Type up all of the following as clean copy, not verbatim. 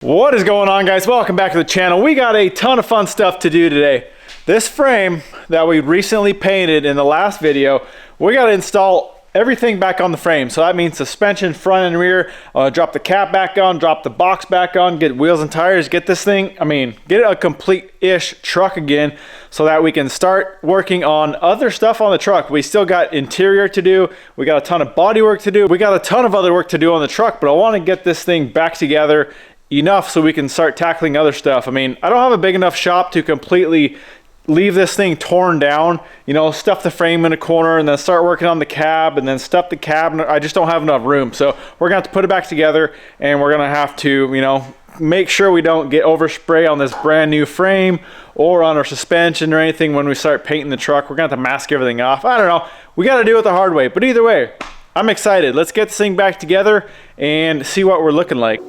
What is going on, guys? Welcome back to the channel. We got a ton of fun stuff to do today. This frame that we recently painted in the last video, we got to install everything back on the frame. So that means suspension, front and rear, drop the cap back on, drop the box back on, get wheels and tires, get this thing, get a complete-ish truck again so that we can start working on other stuff on the truck. We still got interior to do. We got a ton of body work to do. We got a ton of other work to do on the truck, but I want to get this thing back together enough so we can start tackling other stuff. I don't have a big enough shop to completely leave this thing torn down, stuff the frame in a corner and then start working on the cab and then stuff the cabinet. I just don't have enough room. So we're gonna have to put it back together and we're gonna have to, make sure we don't get overspray on this brand new frame or on our suspension or anything when we start painting the truck. We're gonna have to mask everything off. I don't know. We gotta do it the hard way, but either way, I'm excited. Let's get this thing back together and see what we're looking like.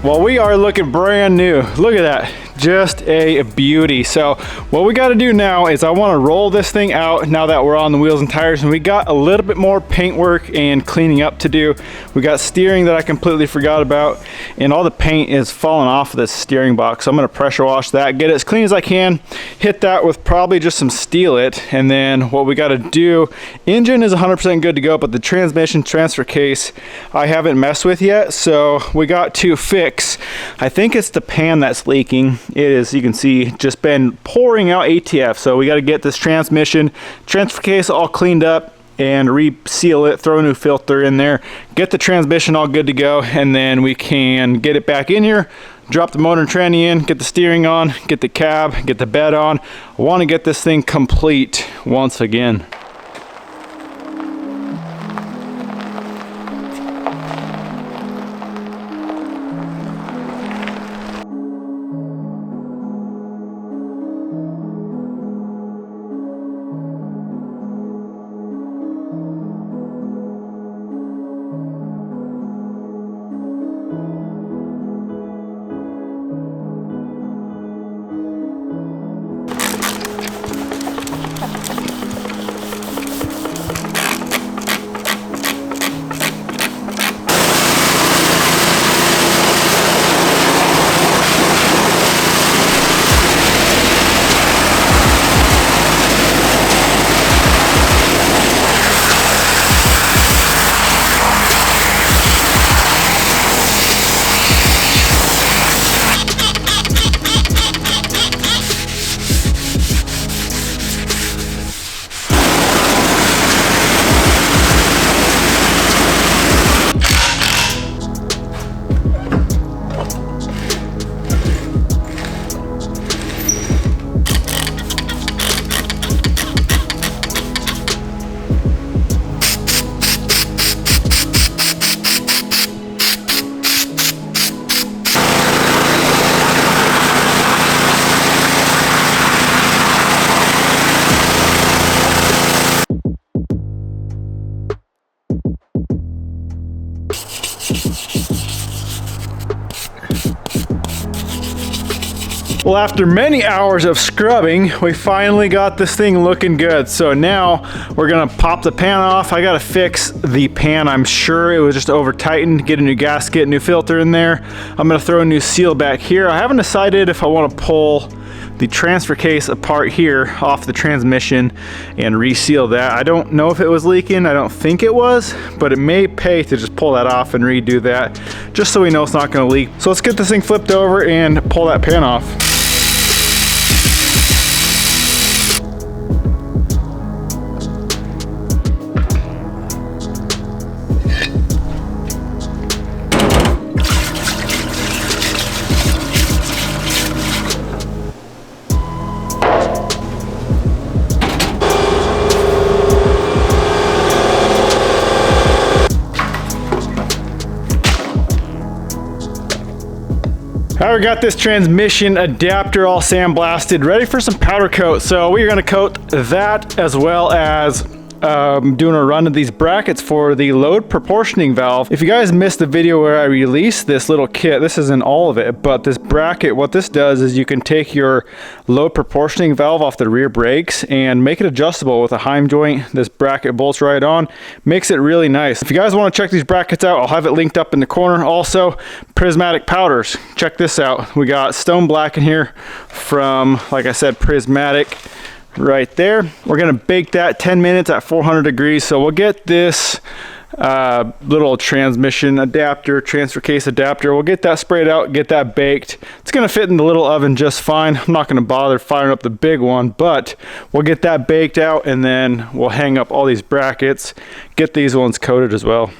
Well, we are looking brand new. Look at that, just a beauty. So what we got to do now is I want to roll this thing out now that we're on the wheels and tires, and we got a little bit more paint work and cleaning up to do. We got steering that I completely forgot about, and all the paint is falling off of this steering box. So I'm going to pressure wash that, get it as clean as I can, hit that with probably just some Steel It, and then what we got to do, engine is 100% good to go, but the transmission transfer case I haven't messed with yet, so we got to fix. I think it's the pan that's leaking. It is, you can see, just been pouring out ATF. So we got to get this transmission transfer case all cleaned up and reseal it, throw a new filter in there, get the transmission all good to go, and then we can get it back in here, drop the motor and tranny in, get the steering on, get the cab, get the bed on. I want to get this thing complete once again. Well, after many hours of scrubbing, we finally got this thing looking good. So now we're gonna pop the pan off. I gotta fix the pan. I'm sure it was just over tightened, get a new gasket, new filter in there. I'm gonna throw a new seal back here. I haven't decided if I wanna pull the transfer case apart here off the transmission and reseal that. I don't know if it was leaking. I don't think it was, but it may pay to just pull that off and redo that just so we know it's not gonna leak. So let's get this thing flipped over and pull that pan off. Alright, we got this transmission adapter all sandblasted, ready for some powder coat. So we are going to coat that as well as doing a run of these brackets for the load proportioning valve. If you guys missed the video where I released this little kit, this isn't all of it, but this bracket, what this does is you can take your load proportioning valve off the rear brakes and make it adjustable with a Heim joint. This bracket bolts right on, makes it really nice. If you guys want to check these brackets out, I'll have it linked up in the corner. Also, prismatic powders, check this out. We got stone black in here from, like I said, prismatic. Right there. We're gonna bake that 10 minutes at 400 degrees. So we'll get this little transmission adapter, transfer case adapter, we'll get that sprayed out, get that baked. It's gonna fit in the little oven just fine. I'm not gonna bother firing up the big one, but we'll get that baked out and then we'll hang up all these brackets, get these ones coated as well.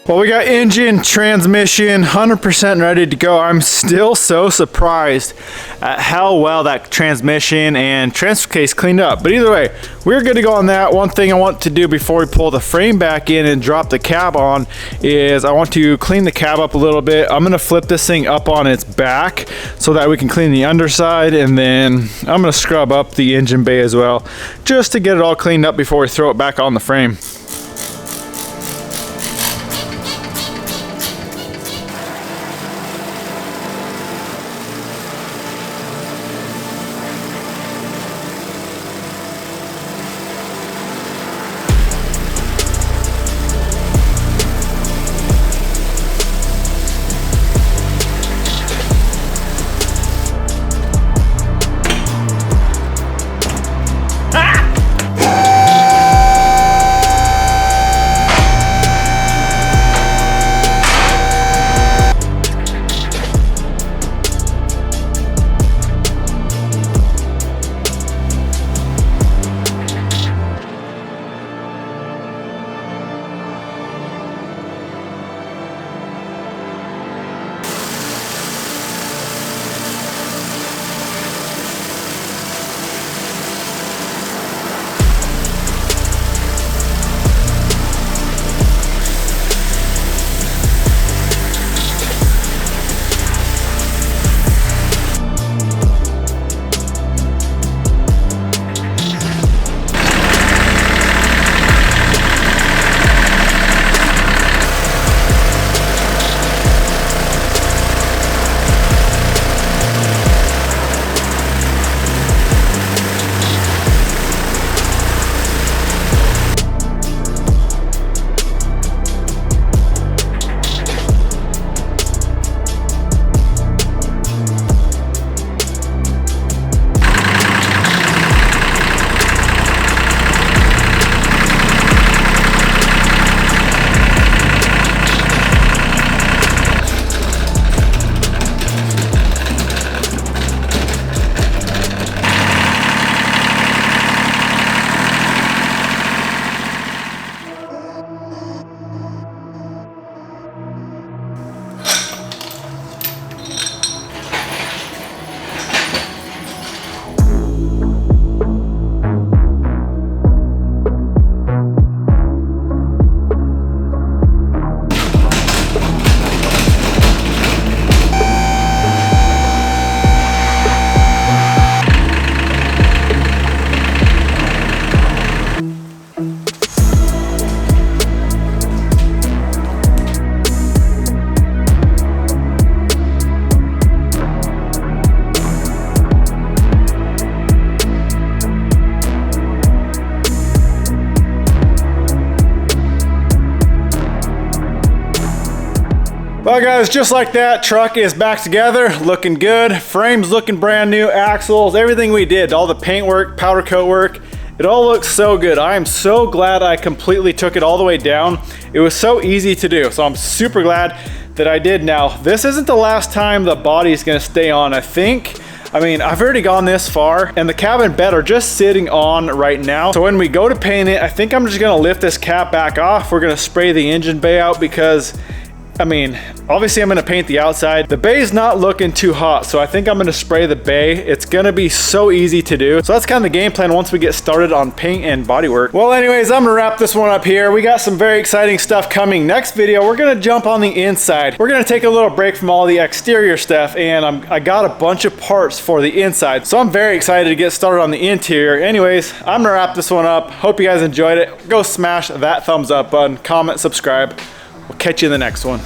Well, we got engine, transmission, 100% ready to go. I'm still so surprised at how well that transmission and transfer case cleaned up. But either way, we're good to go on that. One thing I want to do before we pull the frame back in and drop the cab on is I want to clean the cab up a little bit. I'm gonna flip this thing up on its back so that we can clean the underside, and then I'm gonna scrub up the engine bay as well, just to get it all cleaned up before we throw it back on the frame. Well guys, just like that, truck is back together, looking good. Frame's looking brand new, axles, everything we did, all the paint work, powder coat work, it all looks so good. I am so glad I completely took it all the way down. It was so easy to do, so I'm super glad that I did. Now, this isn't the last time the body's gonna stay on, I think. I mean, I've already gone this far, and the cab and bed are just sitting on right now. So when we go to paint it, I think I'm just gonna lift this cap back off. We're gonna spray the engine bay out because, I mean, obviously I'm gonna paint the outside. The bay is not looking too hot, so I think I'm gonna spray the bay. It's gonna be so easy to do. So that's kind of the game plan once we get started on paint and body work. Well, anyways, I'm gonna wrap this one up here. We got some very exciting stuff coming. Next video, we're gonna jump on the inside. We're gonna take a little break from all the exterior stuff, and I got a bunch of parts for the inside. So I'm very excited to get started on the interior. Anyways, I'm gonna wrap this one up. Hope you guys enjoyed it. Go smash that thumbs up button, comment, subscribe. We'll catch you in the next one.